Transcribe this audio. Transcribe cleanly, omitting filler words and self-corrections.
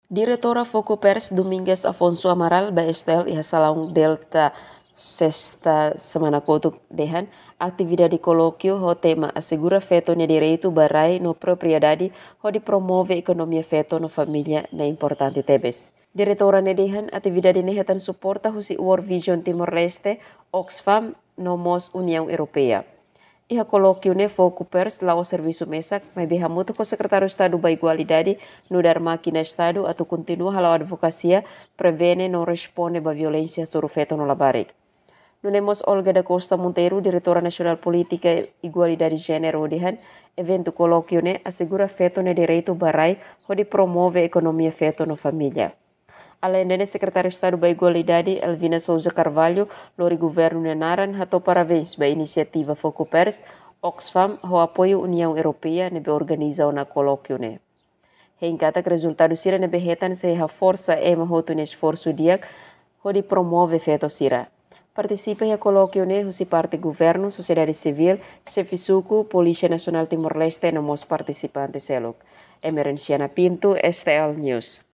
Diretora Focopers Domingues Afonso Amaral BSTL iha Salaung Delta Sexta Semana Couto dehan atividade colóquio ho tema assegura feto ne direito barai no propriedade ho di promove economia feto no família na importante tebes. Diretora ne dehan atividade ne hetan suporta husi World Vision Timor-Leste Oxfam no mos União Europeia. Iha colóquio ne Focopers lá o serviço mesak, mas berramuto com o secretário de Estado da Igualdade no dar máquina Estado atau continua halau advocacia prevene não responde à violência sobre feto no labarik. Nunemos Olga da Costa Monteiro, diretora nacional política e igualdade de gênero dihan, evento colóquio ne assegura feto ne direito barai onde promove a economia feto no família. Além dele, secretário de Estado da Igualdade, Elvina Souza Carvalho, lori governo nenaran hato parabéns ba iniciativa Focopers, Oxfam, ho apoio União Europeia nebe organiza na colóquio ne. Hengkata que resultado sira nebe hetan se ha força ema hoto ne esforço diak, ho di promove feto sira. Participa a colóquio ne husi parte governo, sociedade civil, Sefisuku, Polícia Nacional Timor-Leste e nos participantes seluk. Emerenciana Pinto, STL News.